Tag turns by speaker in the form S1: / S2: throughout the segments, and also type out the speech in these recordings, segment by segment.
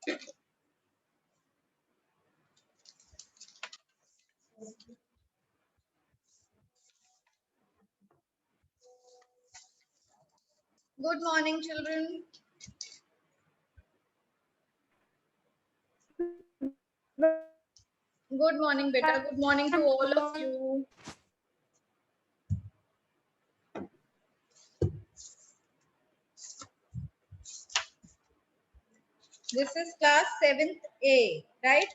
S1: Good morning, children. Good morning, beta. Good morning to all of you. This is class 7th A, right?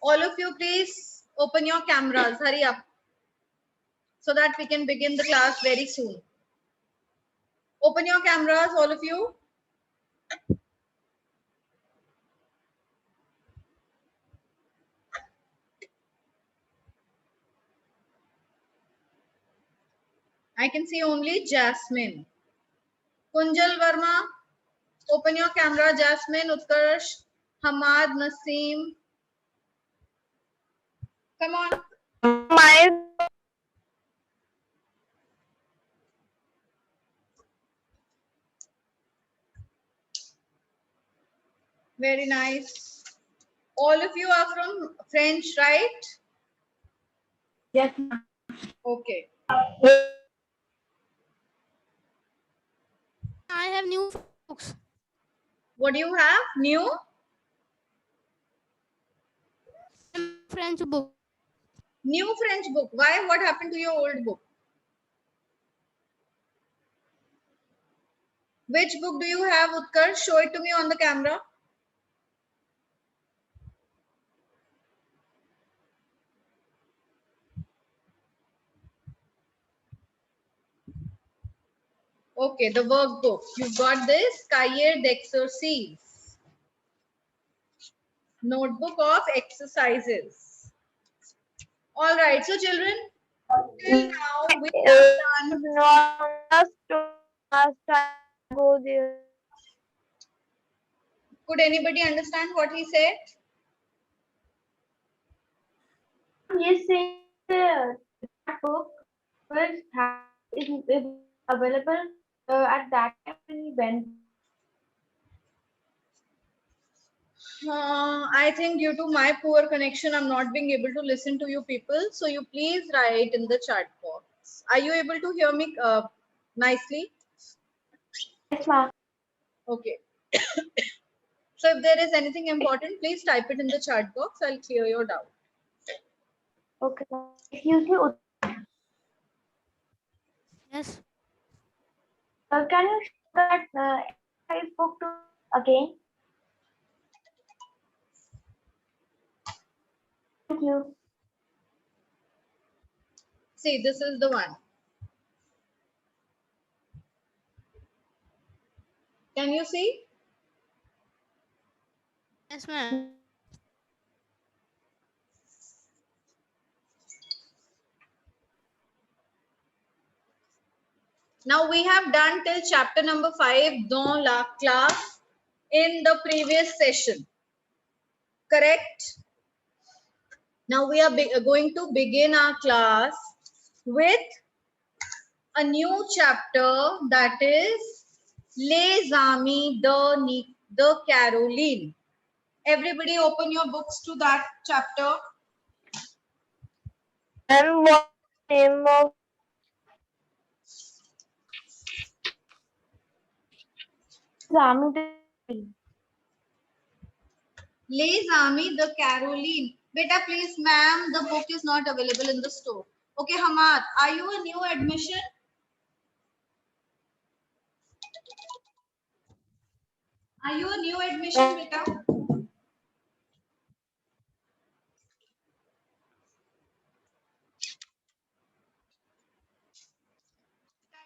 S1: All of you, please open your cameras. Hurry up so that we can begin the class very soon. Open your cameras, all of you. I can see only Jasmine. Kunjal Verma, open your camera. Jasmine, Utkarsh, Hamad, Naseem. Come on. Very nice. All of you are from French, right?
S2: Yes.
S1: Okay.
S3: I have new books.
S1: What do you have? New?
S3: French book.
S1: New French book. Why? What happened to your old book? Which book do you have, Utkarsh? Show it to me on the camera. Okay, the workbook. You've got this Cahier d'exercice. Notebook of exercises. All right, so children, till now we have done. Could anybody understand what he said?
S2: Yes, that book is available at that time when we went.
S1: I think due to my poor connection, I'm not being able to listen to you people. So you please write in the chat box. Are you able to hear me nicely?
S2: Yes, ma'am.
S1: Okay. So if there is anything important, please type it in the chat box. I'll clear your doubt.
S2: Okay. Excuse me.
S3: Yes.
S2: Can you show that exercise book to again? Thank you.
S1: See, this is the one. Can you see?
S3: Yes, ma'am.
S1: Now we have done till chapter number 5, dans la classe, in the previous session. Correct? Now we are going to begin our class with a new chapter, that is Les Amis de Caroline. Everybody open your books to that chapter.
S2: And what name of
S1: Les Amis de Caroline. Beta, please, ma'am, the book is not available in the store. Okay, Hamad, are you a new admission? Are you a new admission, beta?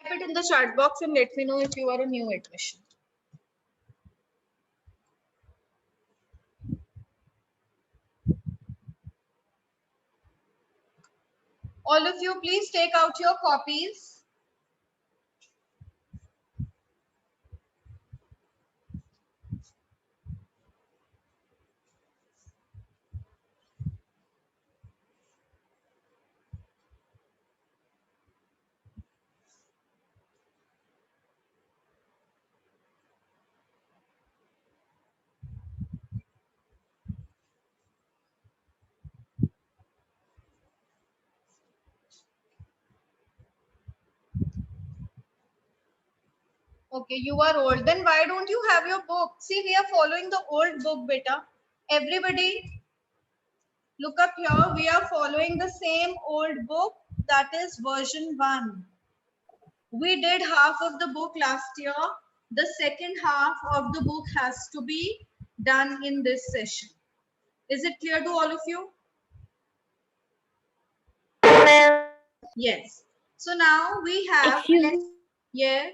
S1: Type it in the chat box and let me know if you are a new admission. All of you, please take out your copies. Okay, you are old. Then why don't you have your book? See, we are following the old book, beta. Everybody, look up here. We are following the same old book. That is version 1. We did half of the book last year. The second half of the book has to be done in this session. Is it clear to all of you? Yes. So now we have,
S2: Excuse me,
S1: yes.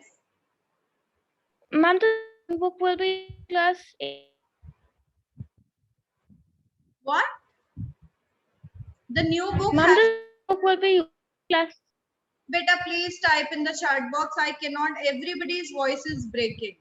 S2: ma'am, the book will be class 8.
S1: What? The new book
S2: Ma'am,
S1: has,
S2: the book will be class.
S1: beta, please type in the chat box. I cannot, everybody's voice is breaking.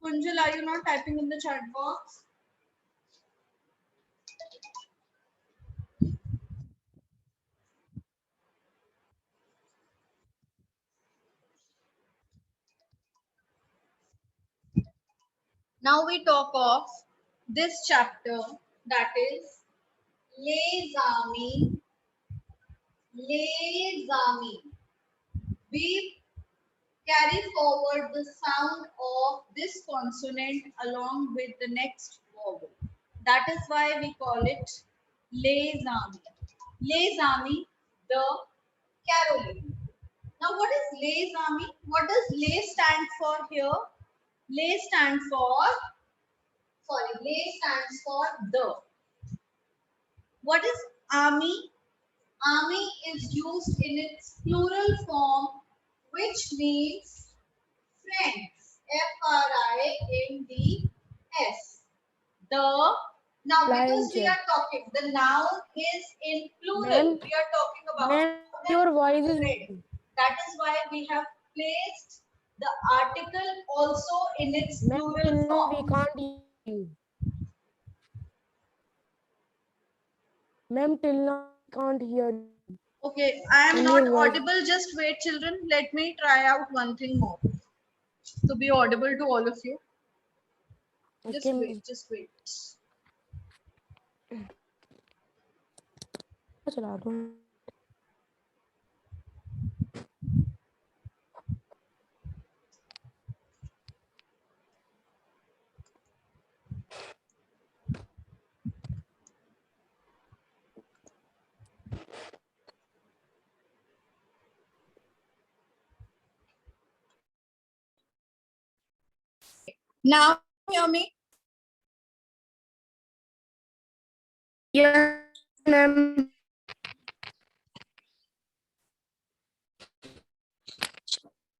S1: Kunjal, are you not typing in the chat box? Now we talk of this chapter, that is Lezami. Lezami. We carry forward the sound of this consonant along with the next vowel. That is why we call it Lezami. Lezami, the Caroline. Now, what is Lezami? What does Lay stand for here? Lay stands for, Lay stands for the. What is army? Army is used in its plural form, which means friends. Friends. The, now because we are talking, the noun is in plural. We are talking about
S4: your voice is
S1: friend. That is why we have placed the article also in its plural
S4: we
S1: form.
S4: can't hear you. Ma'am, till now we can't hear you.
S1: Okay, I am
S4: And
S1: not
S4: your voice.
S1: audible. Just wait, children. Let me try out one thing more to be audible to all of you. Just
S4: Okay.
S1: wait, just wait.
S4: चला दो.
S1: Now, hear me.
S4: Yes, ma'am.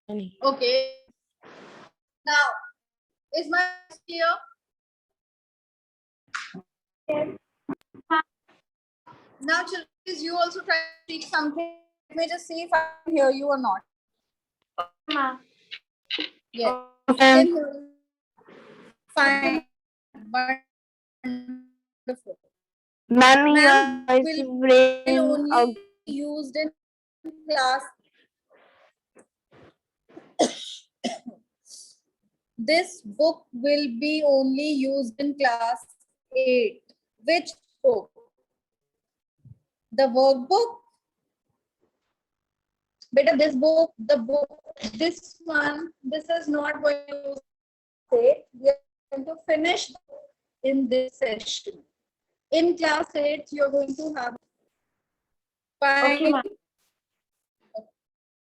S1: Okay. Now, is my voice clear? Now, children, please you also try to speak something. Let me just see if I can hear you or not.
S2: Ma'am.
S1: Yes, I can hear you. Fine. Wonderful.
S2: Ma'am, your
S1: Ma'am,
S2: voice
S1: will
S2: is breaking
S1: only
S2: out.
S1: used in class. This book will be only used in class 8. Which book? The workbook? Beta, this book, the book, this one, this is not going to say. We are going to finish in this session. In class 8, you're going to have. Fine.
S2: Okay, ma'am.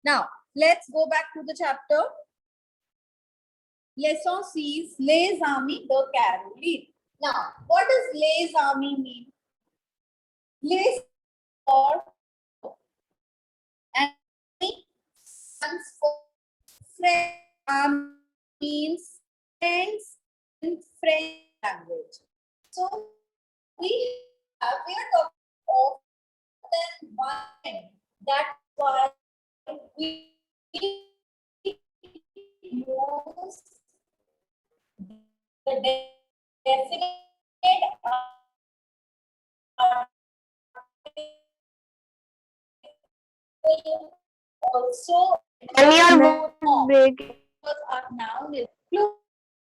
S1: Now, let's go back to the chapter. Lesson 6, Les Amis de Caroline. Now, what does Les Amis mean? Les for and stands for friend. Means friends in French language. So we are talking of more than one friend. That's why we use the definite also
S2: Your break.
S1: because our noun is plural,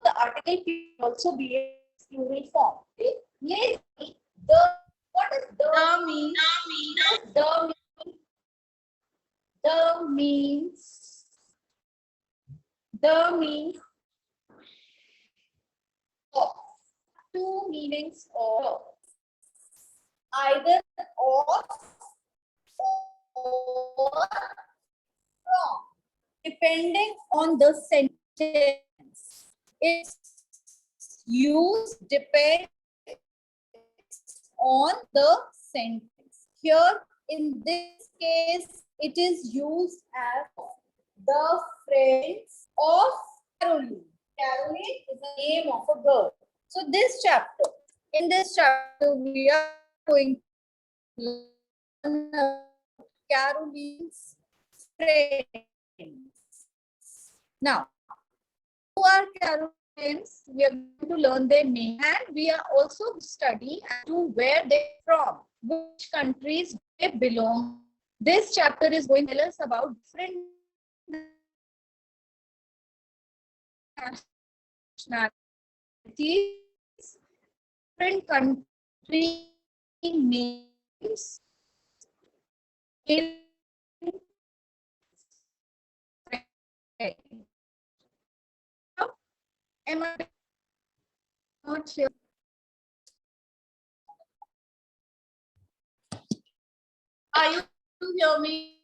S1: the article can also be a plural form. Okay? Let's see the what does the mean? The means the means of two meanings of either of or from, depending on the sentence. Its use depends on the sentence. Here, in this case, it is used as the friends of Caroline. Caroline is the name of a girl. So in this chapter, we are going to learn about Caroline's friends. Now, who are Carolines? We are going to learn their name, and we are also study as to where they're from, which countries they belong. This chapter is going to tell us about different nationalities, different country names in French. Am I not clear? Are you to hear me?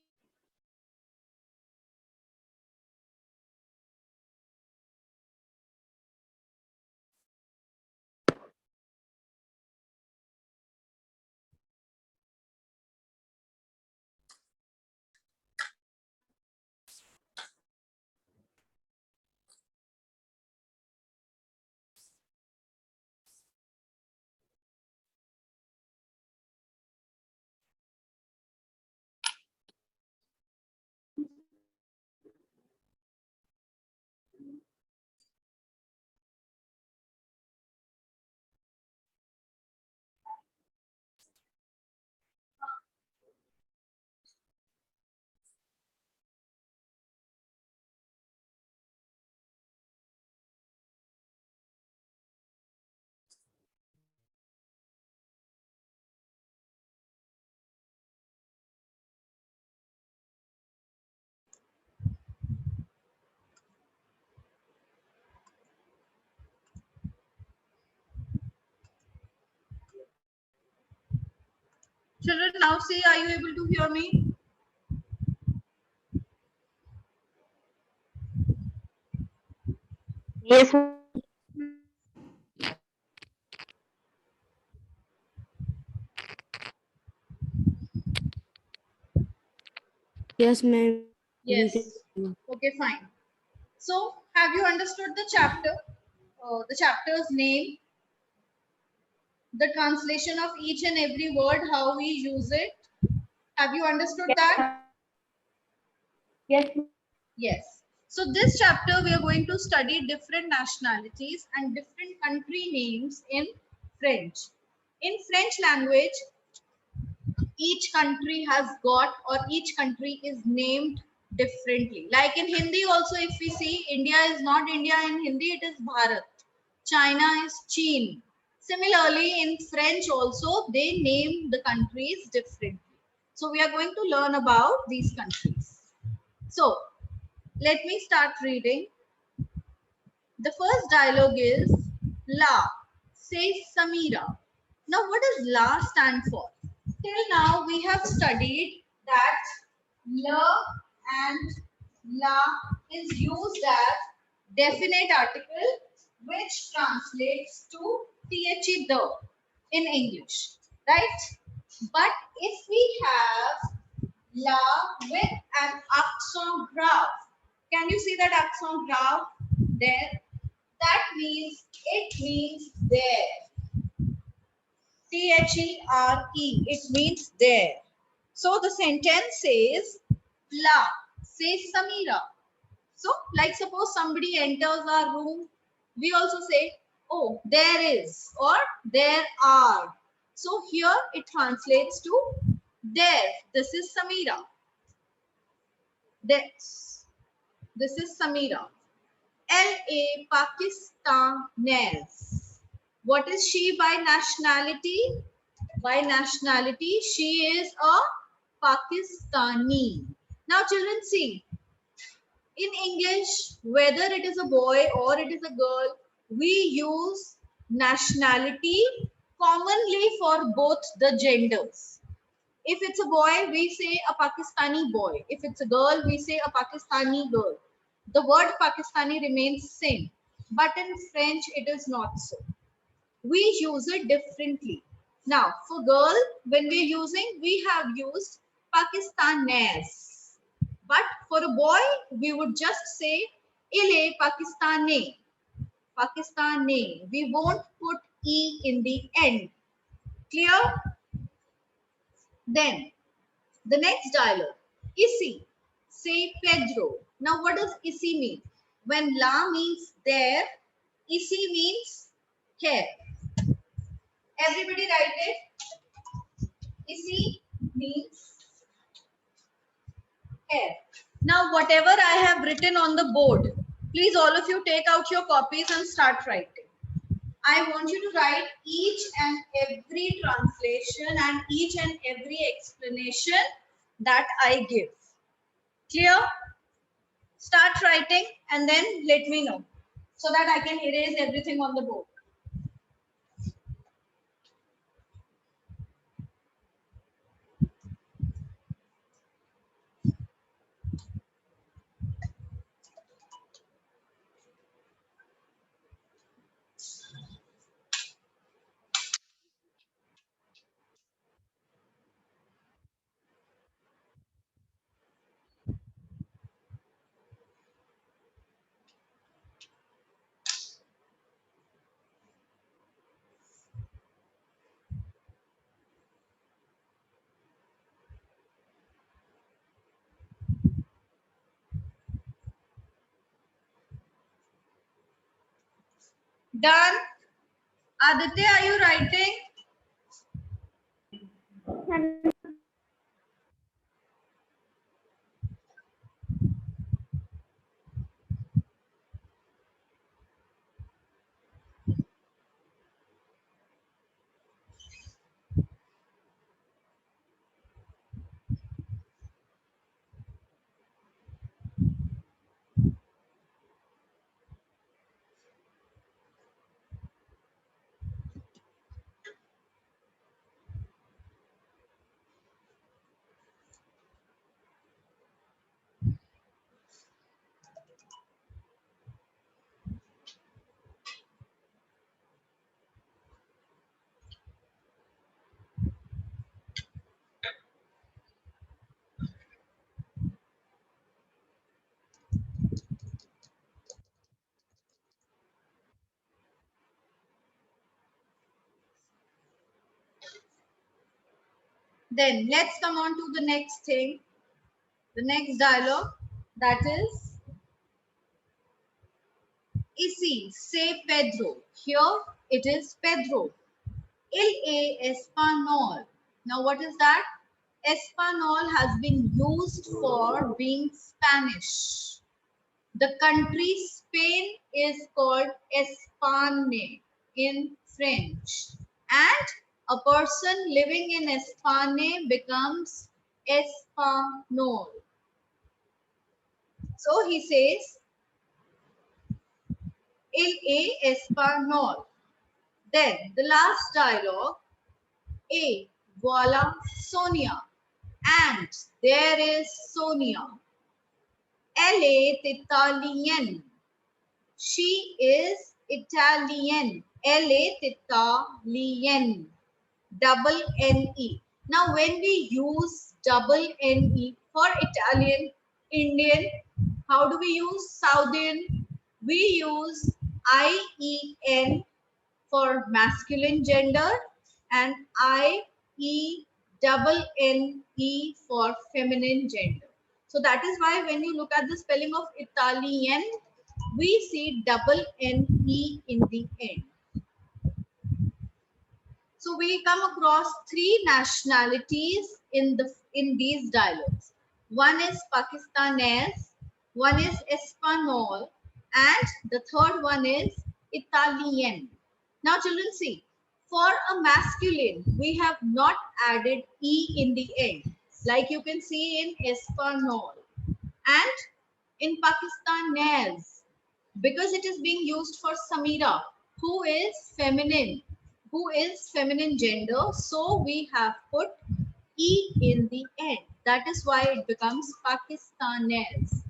S1: Children, now see, are you able to hear me?
S2: Yes.
S4: Yes, ma'am. We
S1: Yes.
S4: can.
S1: Okay, fine. So, have you understood the chapter? The chapter's name, the translation of each and every word, how we use it. Have you understood that?
S2: Yes.
S1: Yes. So this chapter we are going to study different nationalities and different country names in French. In French language, each country has got or each country is named differently. Like in Hindi also, if we see, India is not India in Hindi, it is Bharat. China is China. Similarly, in French also, they name the countries differently. So we are going to learn about these countries. So let me start reading. The first dialogue is La, says Samira. Now, what does La stand for? Till now, we have studied that La and La is used as definite article, which translates to the in English, right? But if we have La with an accent grave, can you see that accent grave there? That means it means there. There. It means there. So the sentence says La, says Samira. So, like suppose somebody enters our room, we also say, oh, there is or there are. So here it translates to there. This is Samira. This is Samira. L.A. Pakistanes. What is she by nationality? By nationality, she is a Pakistani. Now children, see, in English, whether it is a boy or it is a girl, we use nationality commonly for both the genders. If it's a boy, we say a Pakistani boy. If it's a girl, we say a Pakistani girl. The word Pakistani remains same, but in French, it is not so. We use it differently. Now, for girl, when we're using, we have used Pakistanes. But for a boy, we would just say, Ile Pakistani. Pakistani. We won't put E in the end. Clear? Then, the next dialogue. Isi. Say Pedro. Now, what does Isi mean? When La means there, Isi means here. Everybody write it. Isi means here. Now, whatever I have written on the board, please all of you take out your copies and start writing. I want you to write each and every translation and each and every explanation that I give. Clear? Start writing and then let me know so that I can erase everything on the board. Done? Aditya, are you writing? Then let's come on to the next thing, the next dialogue, that is Isi, say Pedro. Here it is Pedro. Il es español. Now what is that? Español has been used for being Spanish. The country Spain is called Espagne in French. And a person living in Espagne becomes español. So he says, il es español. Then the last dialogue, voila Sonia. And there is Sonia. Elle est Italienne. She is Italian. Elle est Italienne. Double N-E. Now when we use double N-E for Italian, Indian, how do we use Southern? We use I-E-N for masculine gender and I-E-double-N-E for feminine gender. So that is why when you look at the spelling of Italian, we see double N-E in the end. So we come across three nationalities in these dialogues. one is Pakistanese, one is Espanol, and the third one is Italian. Now children, see, for a masculine, we have not added E in the end, like you can see in Espanol. And in Pakistanese, because it is being used for Samira, who is feminine gender, so we have put E in the end. That is why it becomes Pakistanese.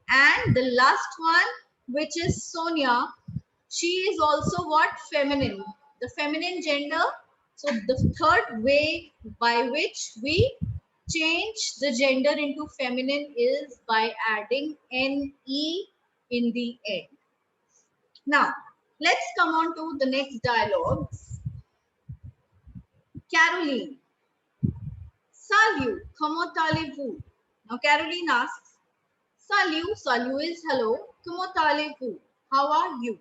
S1: And the last one, which is Sonia, she is also what? Feminine. The feminine gender. So the third way by which we change the gender into feminine is by adding NE in the end. Now, let's come on to the next dialogue. Caroline. Salut, comment allez-vous? Now, Caroline asks, Salut, salut is hello. Comment allez-vous? How are you?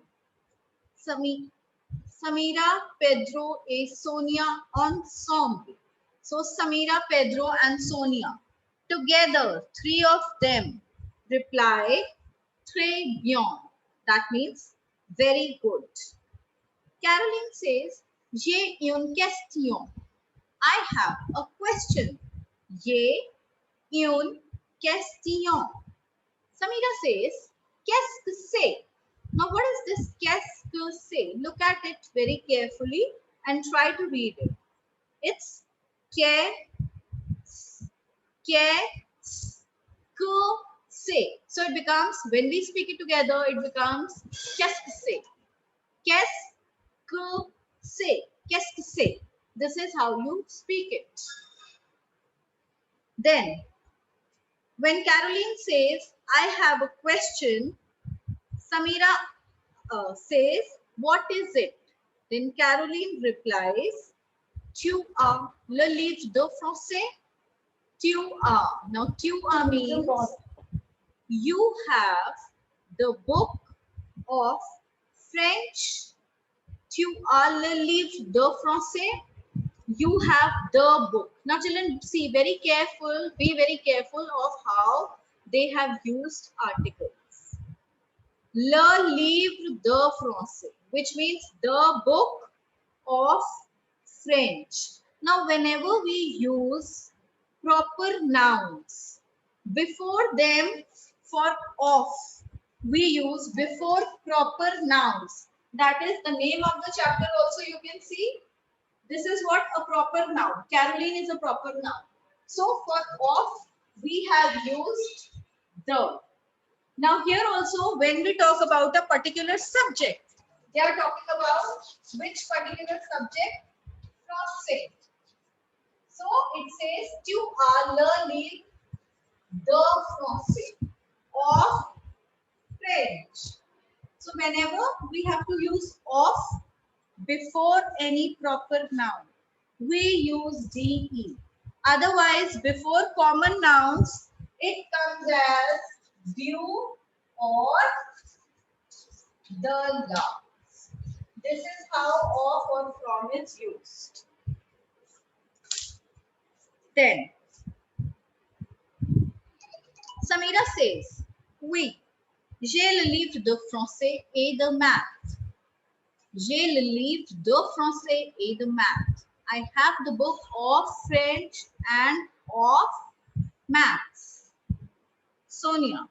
S1: Samira, Pedro et Sonia ensemble. So, Samira, Pedro and Sonia. Together, three of them reply, très bien. That means very good. Caroline says, j'ai une question. I have a question. J'ai une question. Samira says, qu'est-ce que c'est? Now, what is this qu'est-ce que c'est? Look at it very carefully and try to read it. It's qu'est-ce que c'est. So it becomes, when we speak it together, it becomes qu'est-ce que c'est. Qu'est-ce que c'est. Qu'est-ce que c'est. This is how you speak it. Then, when Caroline says, I have a question, Samira says, what is it? Then Caroline replies, tu as le livre de français? Tu as. Now, tu as means you have the book of French. Tu as le livre de français? You have the book. Now children, see, very careful, be very careful of how they have used articles. Le livre de français, which means the book of French. Now whenever we use proper nouns, before them for of, we use before proper nouns. That is the name of the chapter also you can see. This is what a proper noun. Caroline is a proper noun. So for of, we have used the. Now here also, when we talk about a particular subject, they are talking about which particular subject? Français. So it says, tu as le livre de français of French. So whenever we have to use of before any proper noun, we use de. Otherwise, before common nouns, it comes as du or the la. This is how of or from is used. Then, Samira says, oui, j'ai le livre de français et de maths. J'ai le livre de français et de maths. I have the book of French and of maths. Sonia.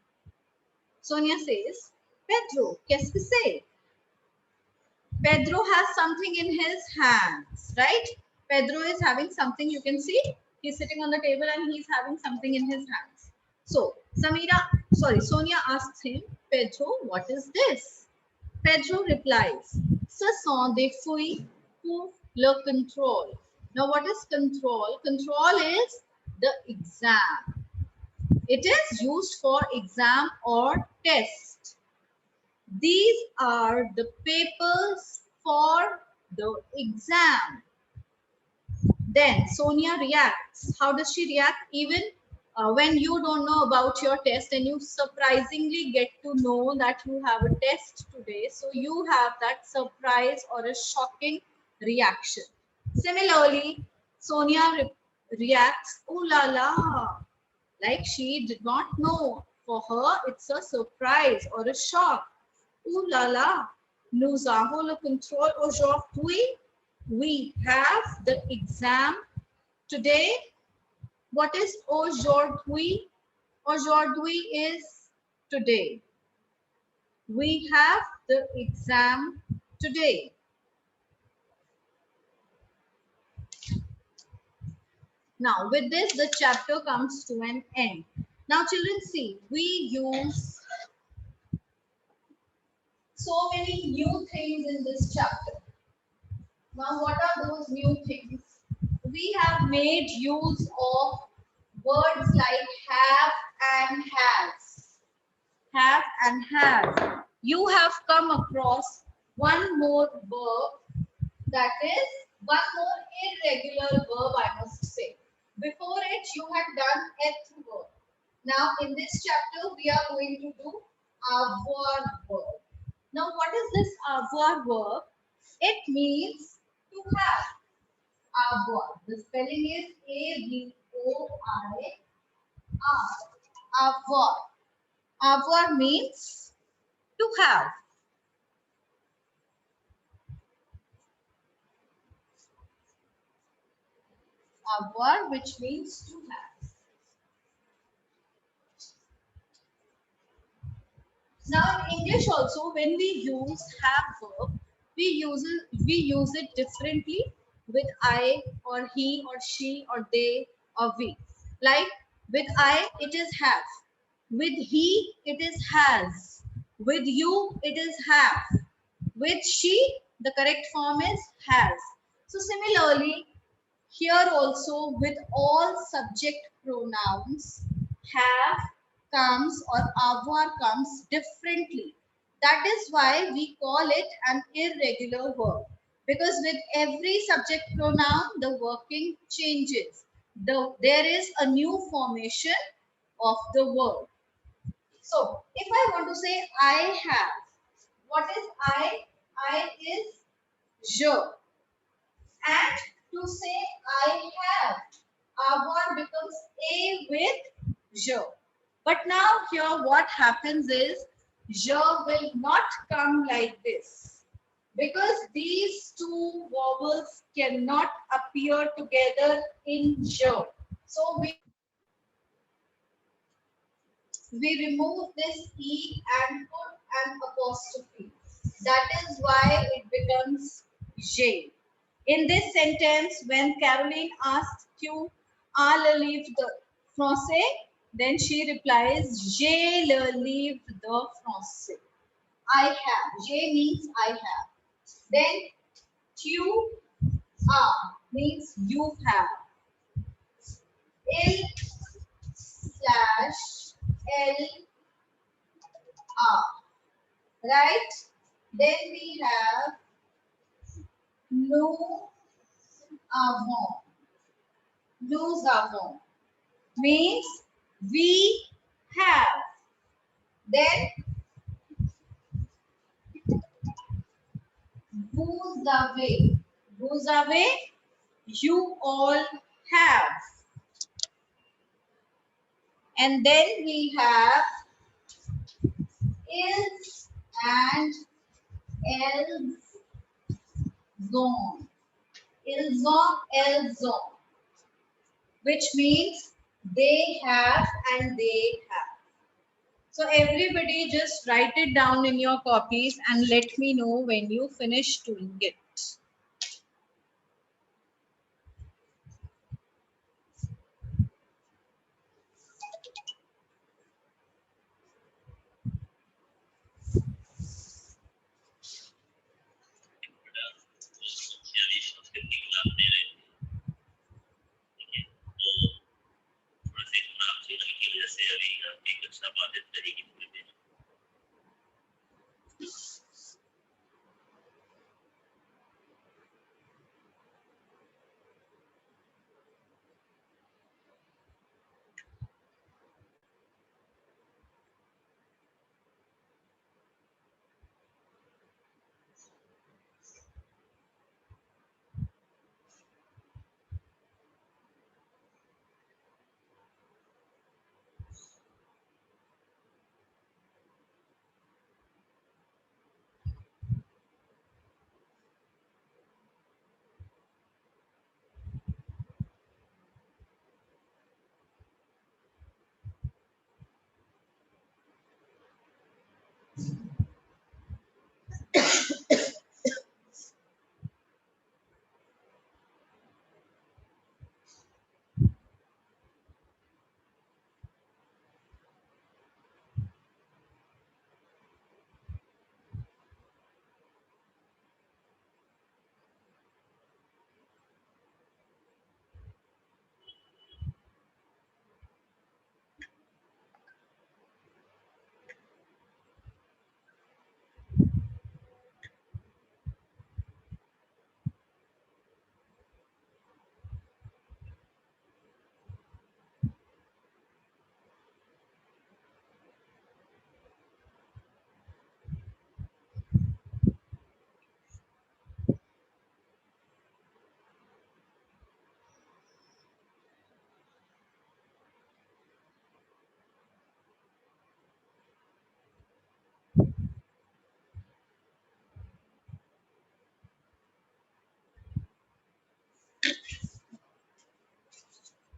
S1: Sonia says, Pedro, qu'est-ce que c'est? Pedro has something in his hands, right? Pedro is having something, you can see. He's sitting on the table and he's having something in his hands. So, Sonia asks him, Pedro, what is this? Pedro replies, ce sont des feuilles pour le contrôle. Now, what is control? Control is the exam. It is used for exam or test. These are the papers for the exam. Then Sonia reacts. How does she react? Even when you don't know about your test and you surprisingly get to know that you have a test today, so you have that surprise or a shocking reaction. Similarly, Sonia reacts, oh la la, Like she did not know. For her, it's a surprise or a shock. Ooh la la, nous avons le contrôle aujourd'hui. We have the exam today. What is aujourd'hui? Aujourd'hui is today. We have the exam today. Now, with this, the chapter comes to an end. Now, children, see, we use so many new things in this chapter. Now, what are those new things? We have made use of words like have and has. Have and has. You have come across one more verb, that is one more irregular verb, I must say. Before it, you had done eth verb. Now, in this chapter, we are going to do avoir verb. Now, what is this avoir verb? It means to have. Avoir. The spelling is A-V-O-I-R. Avoir. Avoir means to have. Avoir, which means to have. Now in English also, when we use have verb, we use it differently with I or he or she or they or we. Like with I, it is have. With he, it is has. With you, it is have. With she, the correct form is has. So similarly, here also with all subject pronouns, have comes or avoir comes differently. That is why we call it an irregular verb. Because with every subject pronoun, the working changes. There is a new formation of the verb. So, if I want to say I have, what is I? I is je. And to say I have, avoir becomes a with je. But now here what happens is je will not come like this because these two vowels cannot appear together in je. So we remove this e and put an apostrophe. That is why it becomes J. In this sentence, when Caroline asks you, "A le livre de français?" then she replies, "J'ai le livre de français." I have. J means I have. Then tu as means you have. Il slash L are. Right? Then we have nous avons. Nous avons means we have. Then vous avez. Vous avez, you all have. And then we have is and else zone. Ils ont, elles ont, which means they have and they have. So everybody just write it down in your copies and let me know when you finish doing it.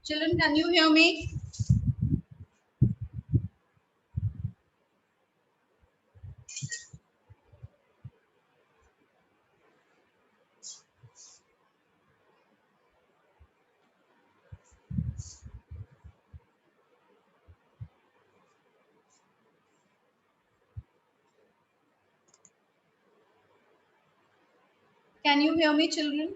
S1: Children, can you hear me? Can you hear me, children?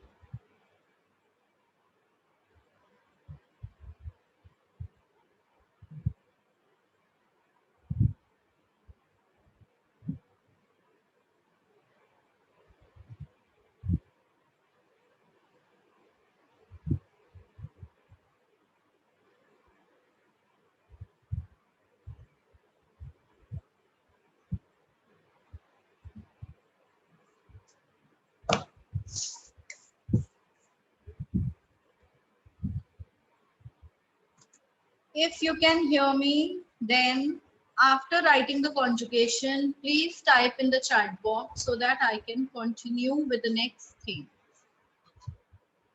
S1: If you can hear me, then after writing the conjugation, please type in the chat box so that I can continue with the next thing.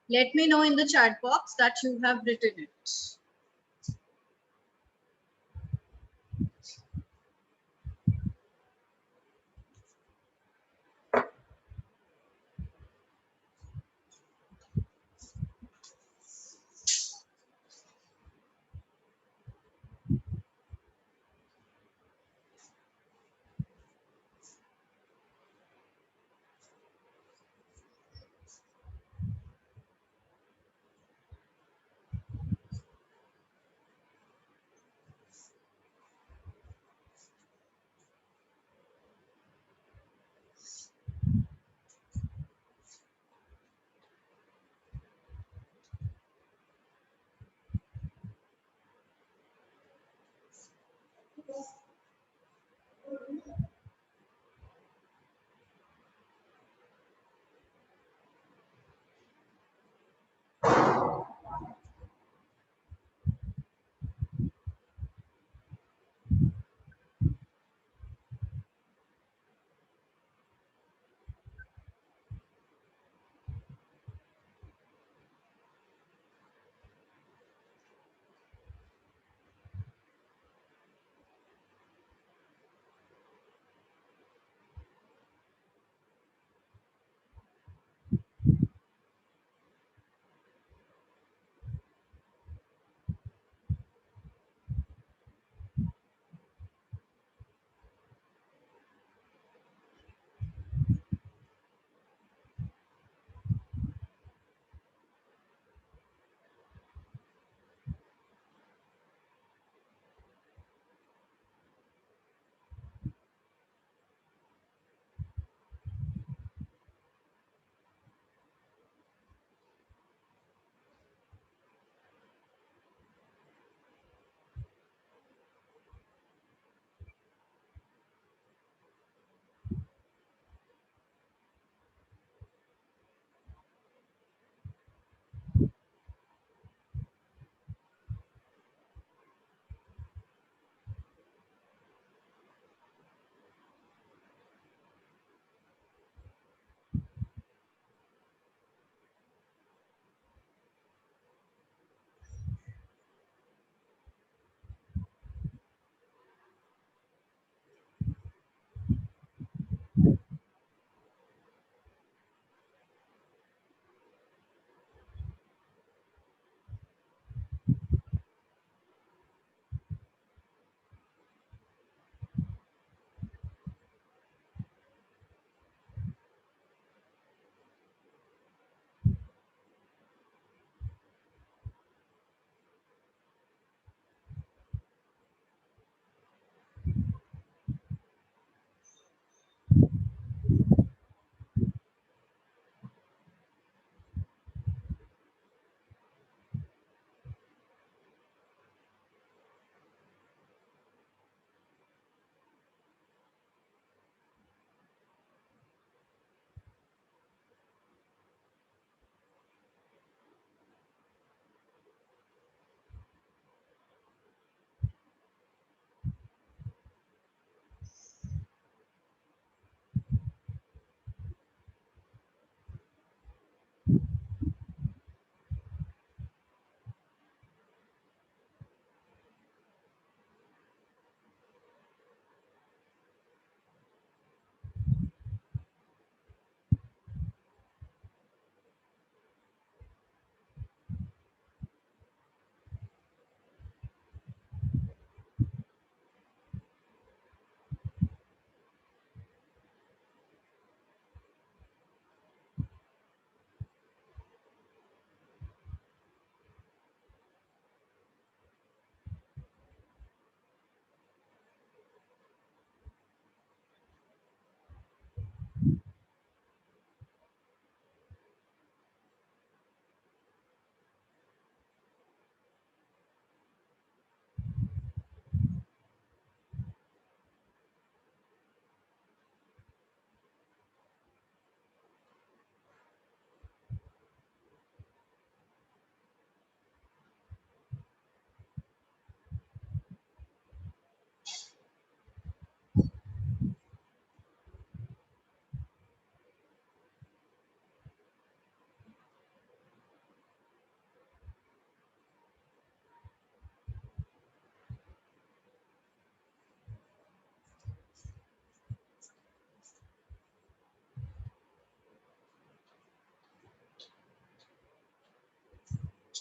S1: Let me know in the chat box that you have written it.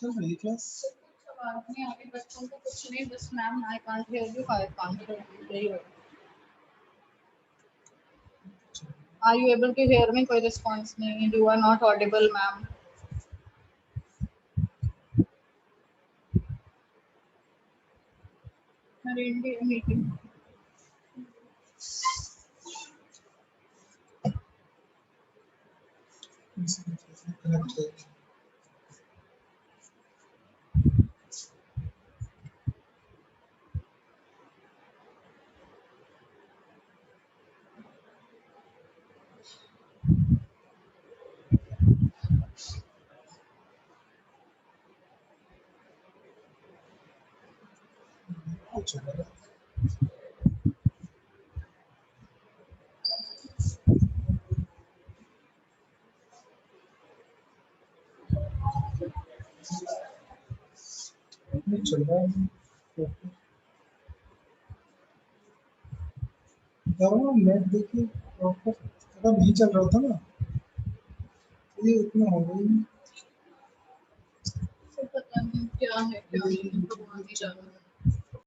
S5: चल रही class
S1: बात नहीं आगे बच्चों को कुछ नहीं बस ma'am I can't hear you I can't hear you are you able to hear me कोई रिस्पांस नहीं you are not audible ma'am मेरी इंडिया मीटिंग
S5: चल रहा है नेट देखिए प्रॉपर अगर नहीं चल रहा था ना ये इतना हो गई
S1: पता नहीं क्या है क्या नहीं भगवान ही जाने